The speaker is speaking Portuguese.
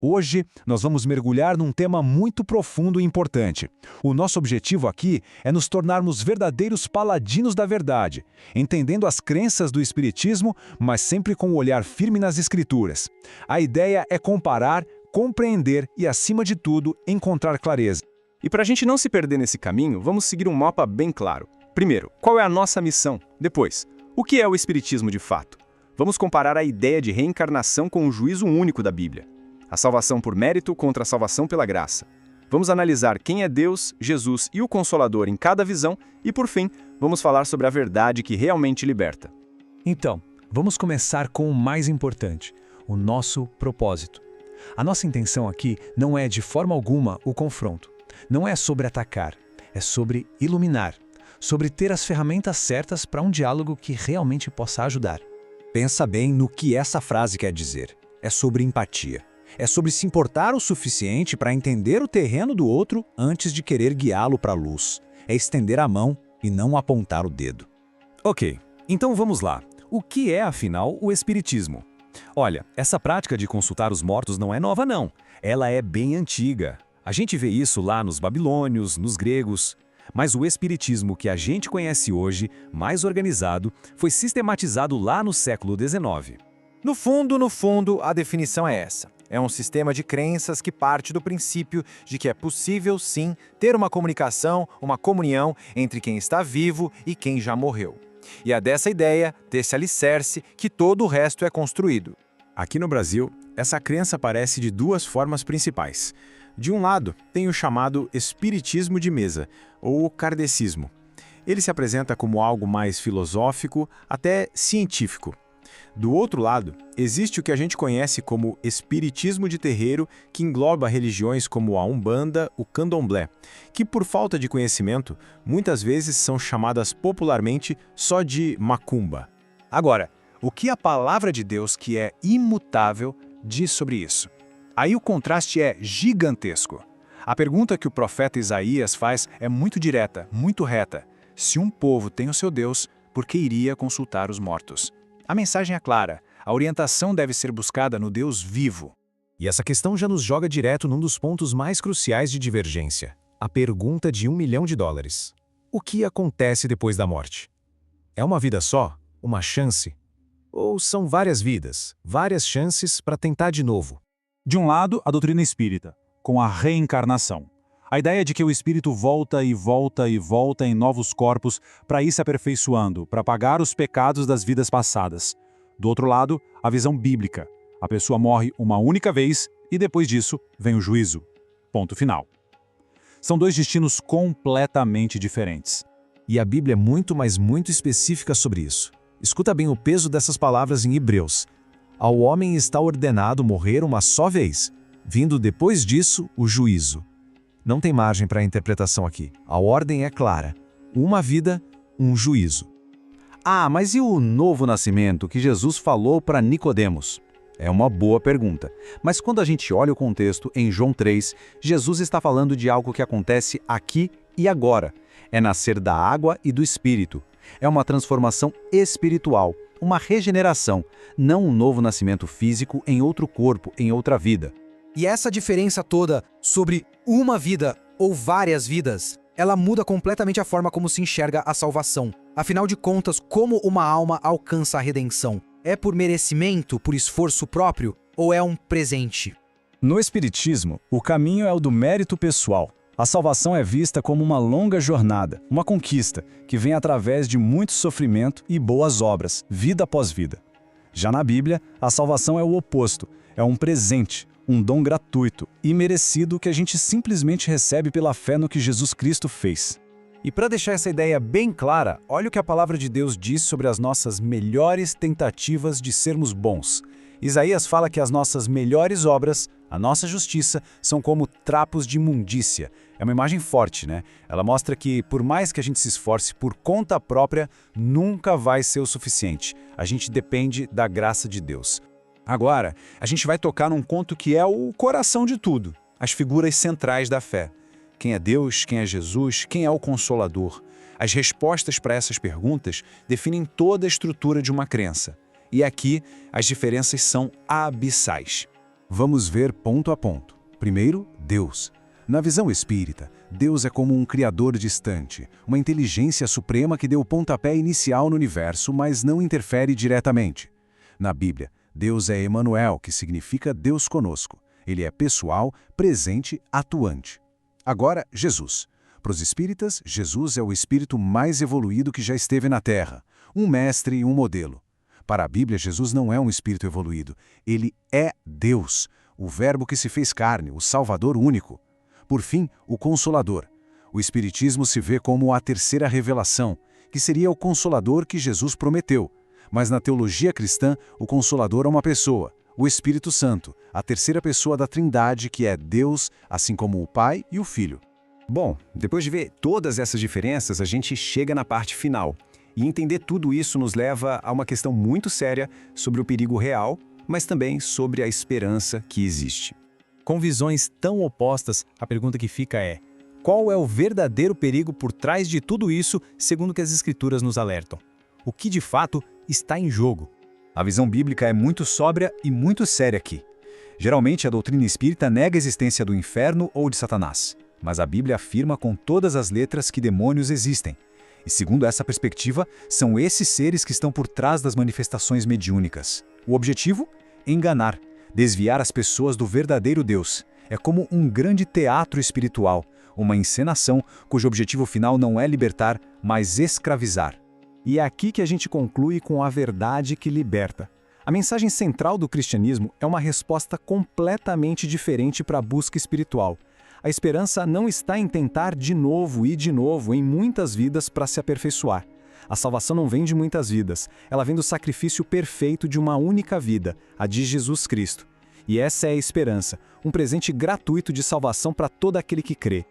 Hoje, nós vamos mergulhar num tema muito profundo e importante. O nosso objetivo aqui é nos tornarmos verdadeiros paladinos da verdade, entendendo as crenças do Espiritismo, mas sempre com um olhar firme nas Escrituras. A ideia é comparar, compreender e, acima de tudo, encontrar clareza. E para a gente não se perder nesse caminho, vamos seguir um mapa bem claro. Primeiro, qual é a nossa missão? Depois, o que é o Espiritismo de fato? Vamos comparar a ideia de reencarnação com o juízo único da Bíblia. A salvação por mérito contra a salvação pela graça. Vamos analisar quem é Deus, Jesus e o Consolador em cada visão e, por fim, vamos falar sobre a verdade que realmente liberta. Então, vamos começar com o mais importante, o nosso propósito. A nossa intenção aqui não é de forma alguma o confronto. Não é sobre atacar, é sobre iluminar, sobre ter as ferramentas certas para um diálogo que realmente possa ajudar. Pensa bem no que essa frase quer dizer. É sobre empatia. É sobre se importar o suficiente para entender o terreno do outro antes de querer guiá-lo para a luz. É estender a mão e não apontar o dedo. Ok, então vamos lá. O que é, afinal, o Espiritismo? Olha, essa prática de consultar os mortos não é nova, não. Ela é bem antiga. A gente vê isso lá nos babilônios, nos gregos. Mas o Espiritismo que a gente conhece hoje, mais organizado, foi sistematizado lá no século XIX. No fundo, a definição é essa. É um sistema de crenças que parte do princípio de que é possível, sim, ter uma comunicação, uma comunhão entre quem está vivo e quem já morreu. E é dessa ideia, desse alicerce, que todo o resto é construído. Aqui no Brasil, essa crença aparece de duas formas principais. De um lado, tem o chamado espiritismo de mesa, ou kardecismo. Ele se apresenta como algo mais filosófico, até científico. Do outro lado, existe o que a gente conhece como espiritismo de terreiro, que engloba religiões como a Umbanda, o Candomblé, que por falta de conhecimento, muitas vezes são chamadas popularmente só de macumba. Agora, o que a palavra de Deus, que é imutável, diz sobre isso? Aí o contraste é gigantesco. A pergunta que o profeta Isaías faz é muito direta, muito reta. Se um povo tem o seu Deus, por que iria consultar os mortos? A mensagem é clara. A orientação deve ser buscada no Deus vivo. E essa questão já nos joga direto num dos pontos mais cruciais de divergência. A pergunta de $1 milhão. O que acontece depois da morte? É uma vida só? Uma chance? Ou são várias vidas, várias chances para tentar de novo? De um lado, a doutrina espírita, com a reencarnação. A ideia de que o espírito volta e volta e volta em novos corpos para ir se aperfeiçoando, para pagar os pecados das vidas passadas. Do outro lado, a visão bíblica. A pessoa morre uma única vez e depois disso vem o juízo. Ponto final. São dois destinos completamente diferentes. E a Bíblia é muito, mas muito específica sobre isso. Escuta bem o peso dessas palavras em Hebreus. Ao homem está ordenado morrer uma só vez, vindo depois disso o juízo. Não tem margem para a interpretação aqui. A ordem é clara. Uma vida, um juízo. Ah, mas e o novo nascimento que Jesus falou para Nicodemos? É uma boa pergunta. Mas quando a gente olha o contexto, em João 3, Jesus está falando de algo que acontece aqui e agora. É nascer da água e do Espírito. É uma transformação espiritual, uma regeneração, não um novo nascimento físico em outro corpo, em outra vida. E essa diferença toda sobre uma vida ou várias vidas, ela muda completamente a forma como se enxerga a salvação. Afinal de contas, como uma alma alcança a redenção? É por merecimento, por esforço próprio, ou é um presente? No Espiritismo, o caminho é o do mérito pessoal. A salvação é vista como uma longa jornada, uma conquista, que vem através de muito sofrimento e boas obras, vida após vida. Já na Bíblia, a salvação é o oposto, é um presente, um dom gratuito e merecido que a gente simplesmente recebe pela fé no que Jesus Cristo fez. E para deixar essa ideia bem clara, olha o que a palavra de Deus diz sobre as nossas melhores tentativas de sermos bons. Isaías fala que as nossas melhores obras, a nossa justiça, são como trapos de imundícia. É uma imagem forte, né? Ela mostra que, por mais que a gente se esforce por conta própria, nunca vai ser o suficiente. A gente depende da graça de Deus. Agora, a gente vai tocar num ponto que é o coração de tudo, as figuras centrais da fé. Quem é Deus, quem é Jesus, quem é o Consolador? As respostas para essas perguntas definem toda a estrutura de uma crença. E aqui, as diferenças são abissais. Vamos ver ponto a ponto. Primeiro, Deus. Na visão espírita, Deus é como um criador distante, uma inteligência suprema que deu o pontapé inicial no universo, mas não interfere diretamente. Na Bíblia, Deus é Emanuel, que significa Deus conosco. Ele é pessoal, presente, atuante. Agora, Jesus. Para os espíritas, Jesus é o espírito mais evoluído que já esteve na Terra, um mestre e um modelo. Para a Bíblia, Jesus não é um espírito evoluído. Ele é Deus, o Verbo que se fez carne, o Salvador único. Por fim, o Consolador. O Espiritismo se vê como a terceira revelação, que seria o Consolador que Jesus prometeu. Mas na teologia cristã, o Consolador é uma pessoa, o Espírito Santo, a terceira pessoa da Trindade, que é Deus, assim como o Pai e o Filho. Bom, depois de ver todas essas diferenças, a gente chega na parte final. E entender tudo isso nos leva a uma questão muito séria sobre o perigo real, mas também sobre a esperança que existe. Com visões tão opostas, a pergunta que fica é: qual é o verdadeiro perigo por trás de tudo isso, segundo que as Escrituras nos alertam? O que de fato está em jogo? A visão bíblica é muito sóbria e muito séria aqui. Geralmente, a doutrina espírita nega a existência do inferno ou de Satanás, mas a Bíblia afirma com todas as letras que demônios existem. E segundo essa perspectiva, são esses seres que estão por trás das manifestações mediúnicas. O objetivo? Enganar, desviar as pessoas do verdadeiro Deus. É como um grande teatro espiritual, uma encenação cujo objetivo final não é libertar, mas escravizar. E é aqui que a gente conclui com a verdade que liberta. A mensagem central do cristianismo é uma resposta completamente diferente para a busca espiritual. A esperança não está em tentar de novo e de novo em muitas vidas para se aperfeiçoar. A salvação não vem de muitas vidas, ela vem do sacrifício perfeito de uma única vida, a de Jesus Cristo. E essa é a esperança, um presente gratuito de salvação para todo aquele que crê.